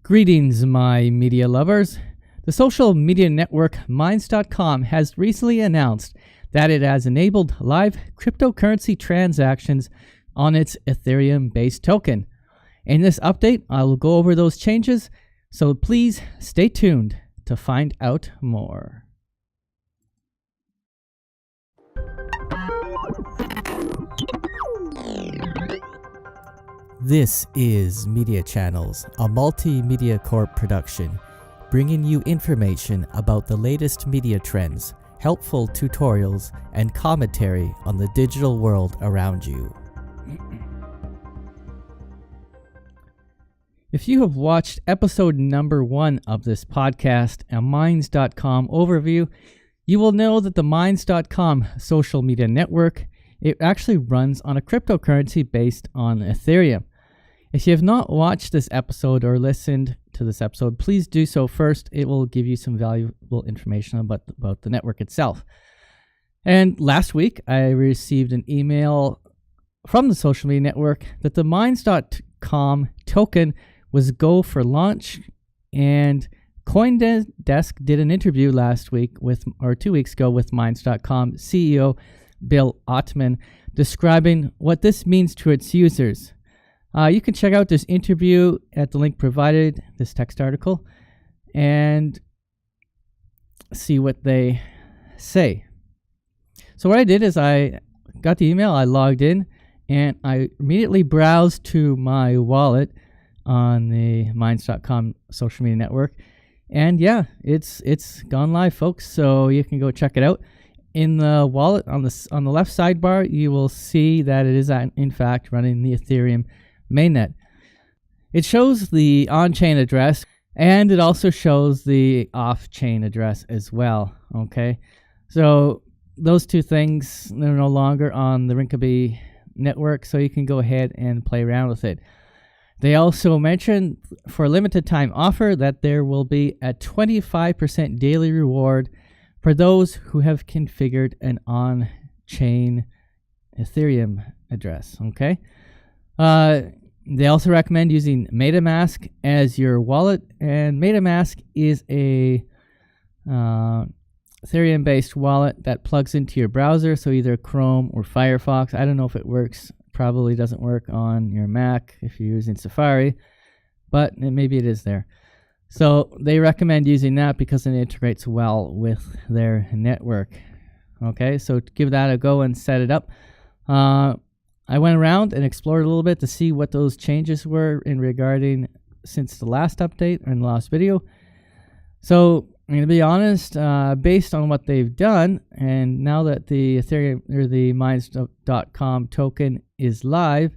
Greetings, my media lovers. The social media network Minds.com has recently announced that it has enabled live cryptocurrency transactions on its Ethereum-based token. In this update, I will go over those changes, so please stay tuned to find out more. This is Media Channels, a multimedia corp production, bringing you information about the latest media trends, helpful tutorials, and commentary on the digital world around you. If you have watched episode number 1 of this podcast, a Minds.com overview, you will know that the Minds.com social media network, it actually runs on a cryptocurrency based on Ethereum. If you have not watched this episode or listened to this episode, please do so first. It will give you some valuable information about the network itself. And last week, I received an email from the social media network that the Minds.com token was go for launch, and Coindesk did an interview last week 2 weeks ago with Minds.com CEO Bill Ottman, describing what this means to its users. You can check out this interview at the link provided, this text article, and see what they say. So what I did is I got the email, I logged in, and I immediately browsed to my wallet on the Minds.com social media network. And yeah, it's gone live, folks, so you can go check it out. In the wallet, on the left sidebar, you will see that it is in fact running the Ethereum mainnet. It shows the on-chain address, and it also shows the off-chain address as well. Okay, so those two things, they're no longer on the Rinkeby network, so you can go ahead and play around with it. They also mentioned for a limited time offer that there will be a 25% daily reward for those who have configured an on-chain Ethereum address. Okay. They also recommend using MetaMask as your wallet, and MetaMask is a Ethereum-based wallet that plugs into your browser, so either Chrome or Firefox. I don't know if it works. Probably doesn't work on your Mac if you're using Safari, but maybe it is there. So they recommend using that because it integrates well with their network. Okay, so to give that a go and set it up. I went around and explored a little bit to see what those changes were regarding since the last update and the last video. So I'm going to be honest, based on what they've done, and now that the Ethereum or the Minds.com token is live,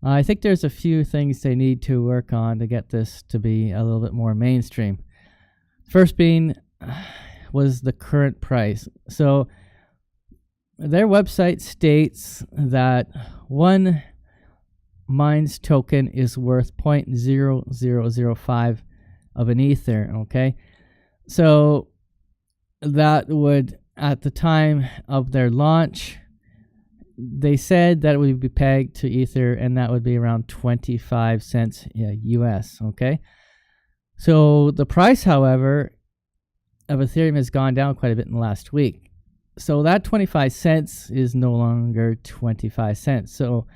I think there's a few things they need to work on to get this to be a little bit more mainstream. First being was the current price. So their website states that one Minds token is worth 0.0005 of an Ether, okay? So that would, at the time of their launch, they said that it would be pegged to Ether, and that would be around 25 cents US, okay? So the price, however, of Ethereum has gone down quite a bit in the last week. So that 25 cents is no longer 25 cents. So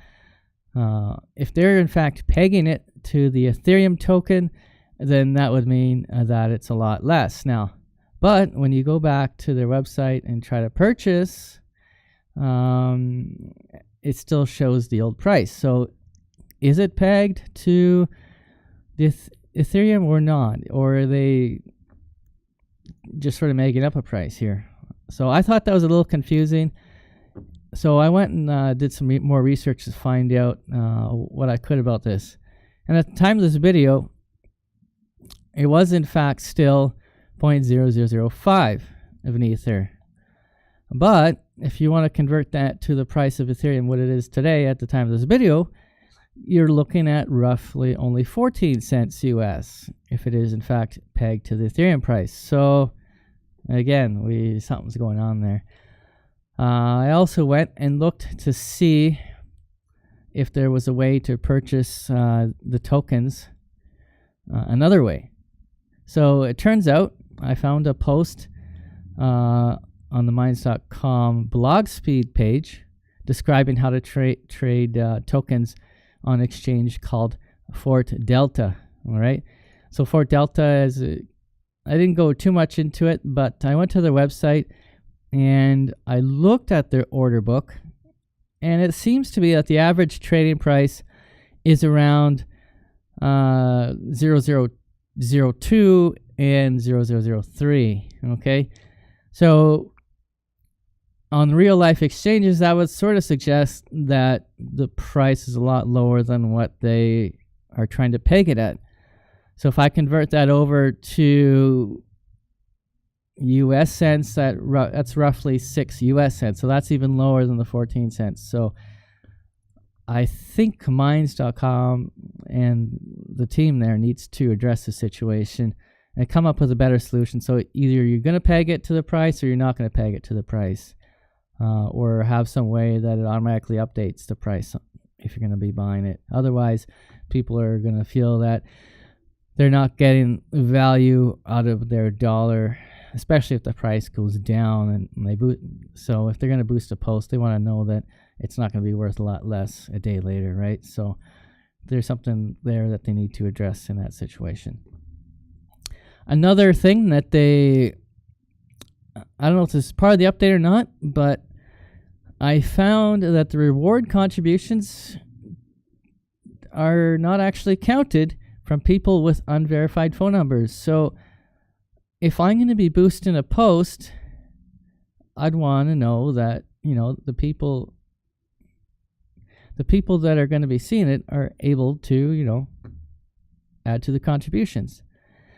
if they're in fact pegging it to the Ethereum token, then that would mean that it's a lot less now. But when you go back to their website and try to purchase, it still shows the old price. So is it pegged to the Ethereum or not? Or are they just sort of making up a price here? So I thought that was a little confusing. So I went and did some more research to find out what I could about this. And at the time of this video, it was in fact still 0.0005 of an Ether. But if you want to convert that to the price of Ethereum, what it is today at the time of this video, you're looking at roughly only 14 cents US if it is in fact pegged to the Ethereum price. So again, something's going on there. I also went and looked to see if there was a way to purchase the tokens another way. So it turns out I found a post on the Minds.com blog speed page describing how to trade tokens on exchange called Fort Delta. All right. So Fort Delta is, I didn't go too much into it, but I went to their website and I looked at their order book, and it seems to be that the average trading price is around 0002 and 0003. Okay. So on real life exchanges, that would sort of suggest that the price is a lot lower than what they are trying to peg it at. So if I convert that over to US cents, that's roughly 6 US cents. So that's even lower than the 14 cents. So I think Minds.com and the team there needs to address the situation and come up with a better solution. So either you're going to peg it to the price or you're not going to peg it to the price. Or have some way that it automatically updates the price if you're going to be buying it. Otherwise, people are going to feel that they're not getting value out of their dollar, especially if the price goes down. And they so if they're going to boost a post, they want to know that it's not going to be worth a lot less a day later, right? So there's something there that they need to address in that situation. Another thing that I don't know if this is part of the update or not, but I found that the reward contributions are not actually counted from people with unverified phone numbers. So if I'm going to be boosting a post, I'd want to know that, the people that are going to be seeing it are able to, add to the contributions.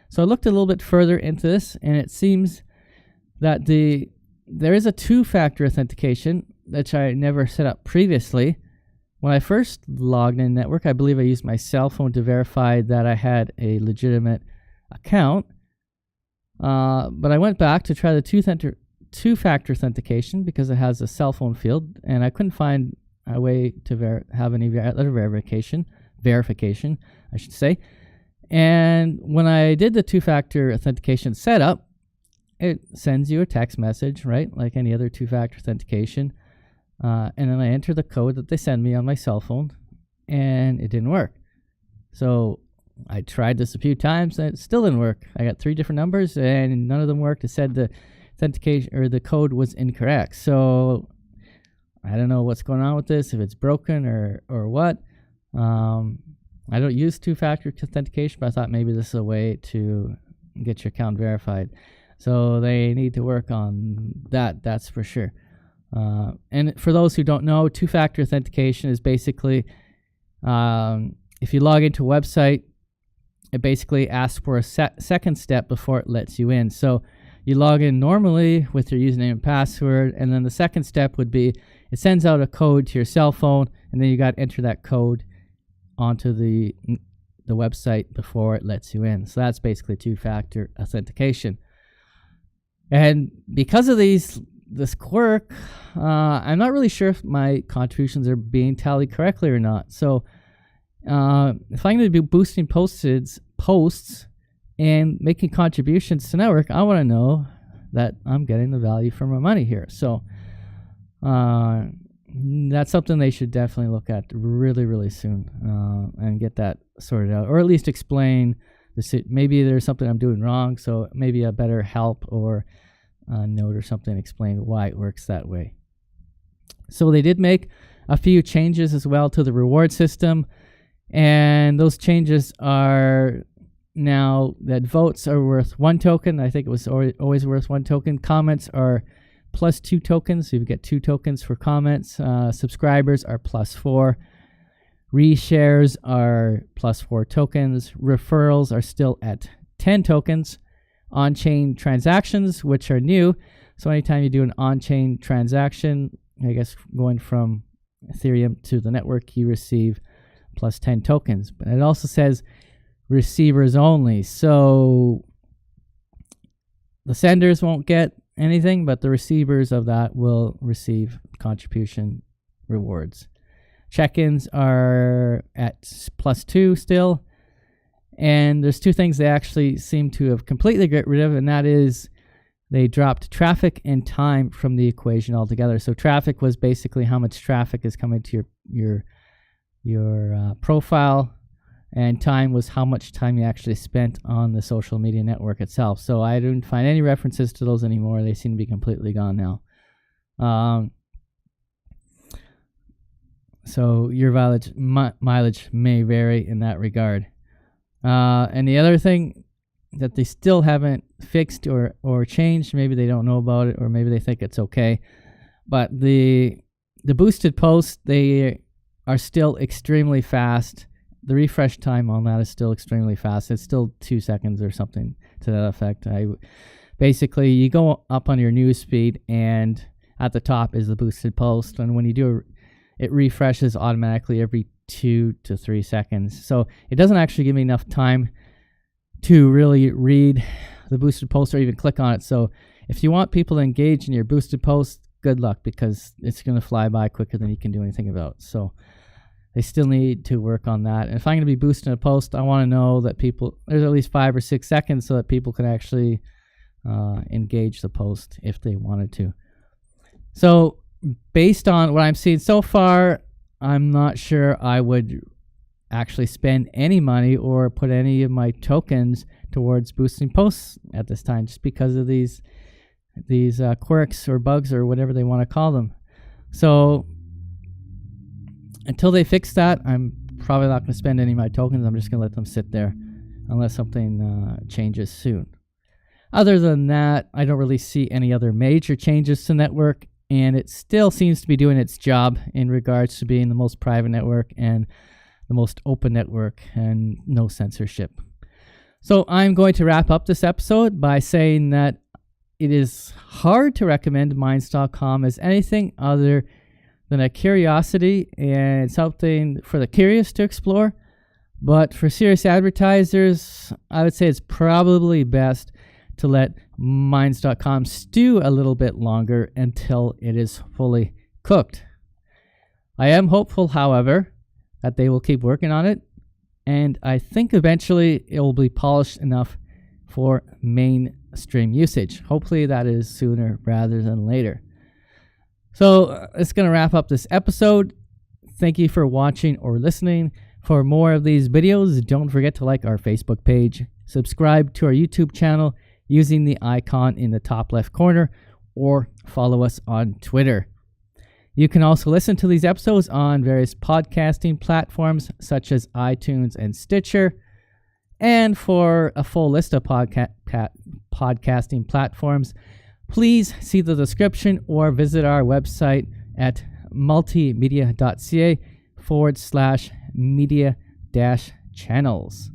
So I looked a little bit further into this, and it seems that there is a two-factor authentication, which I never set up previously. When I first logged in network, I believe I used my cell phone to verify that I had a legitimate account. But I went back to try the two-factor authentication because it has a cell phone field, and I couldn't find a way to have any other verification, I should say. And when I did the two-factor authentication setup, it sends you a text message, right, like any other two-factor authentication. And then I enter the code that they send me on my cell phone, and it didn't work. So I tried this a few times, and it still didn't work. I got 3 different numbers, and none of them worked. It said the authentication or the code was incorrect. So I don't know what's going on with this, if it's broken or what. I don't use two-factor authentication, but I thought maybe this is a way to get your account verified. So they need to work on that, that's for sure. And for those who don't know, two-factor authentication is basically, if you log into a website, it basically asks for a second step before it lets you in. So you log in normally with your username and password, and then the second step would be it sends out a code to your cell phone, and then you got to enter that code onto the website before it lets you in. So that's basically two-factor authentication. And because of this quirk, I'm not really sure if my contributions are being tallied correctly or not. So if I'm going to be boosting posts and making contributions to network, I want to know that I'm getting the value for my money here. So that's something they should definitely look at really, really soon and get that sorted out, or at least explain maybe there's something I'm doing wrong. So maybe a better help or note or something explain why it works that way. So they did make a few changes as well to the reward system, and those changes are now that votes are worth 1 token. I think it was always worth 1 token. Comments are plus 2 tokens, so you get 2 tokens for comments. Subscribers are plus 4. Reshares are plus 4 tokens. Referrals are still at 10 tokens. On-chain transactions, which are new. So anytime you do an on-chain transaction, I guess going from Ethereum to the network, you receive plus 10 tokens. But it also says receivers only. So the senders won't get anything, but the receivers of that will receive contribution rewards. Check-ins are at plus 2 still. And there's two things they actually seem to have completely got rid of, and that is they dropped traffic and time from the equation altogether. So traffic was basically how much traffic is coming to your profile, and time was how much time you actually spent on the social media network itself. So I didn't find any references to those anymore. They seem to be completely gone now. So your mileage may vary in that regard. And the other thing that they still haven't fixed or changed, maybe they don't know about it, or maybe they think it's okay, but the boosted posts, they are still extremely fast. The refresh time on that is still extremely fast. It's still 2 seconds or something to that effect. Basically, you go up on your news feed, and at the top is the boosted post, and when you do it refreshes automatically every 2 to 3 seconds. So it doesn't actually give me enough time to really read the boosted post or even click on it. So if you want people to engage in your boosted post, good luck, because it's going to fly by quicker than you can do anything about. So they still need to work on that. And if I'm going to be boosting a post, I want to know that there's at least 5 or 6 seconds so that people can actually engage the post if they wanted to. So based on what I'm seeing so far, I'm not sure I would actually spend any money or put any of my tokens towards boosting posts at this time, just because of these quirks or bugs or whatever they want to call them. So until they fix that, I'm probably not going to spend any of my tokens. I'm just going to let them sit there unless something changes soon. Other than that, I don't really see any other major changes to the network, and it still seems to be doing its job in regards to being the most private network and the most open network and no censorship. So I'm going to wrap up this episode by saying that it is hard to recommend Minds.com as anything other than a curiosity and something for the curious to explore. But for serious advertisers, I would say it's probably best to let Minds.com stew a little bit longer until it is fully cooked. I am hopeful, however, that they will keep working on it, and I think eventually it will be polished enough for mainstream usage. Hopefully that is sooner rather than later. So it's going to wrap up this episode. Thank you for watching or listening. For more of these videos, don't forget to like our Facebook page, subscribe to our YouTube channel using the icon in the top left corner, or follow us on Twitter. You can also listen to these episodes on various podcasting platforms such as iTunes and Stitcher. And for a full list of podcasting platforms, please see the description or visit our website at multemedia.ca/media-channels.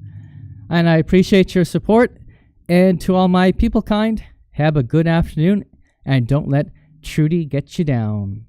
And I appreciate your support. And to all my people kind, have a good afternoon, and don't let Trudy get you down.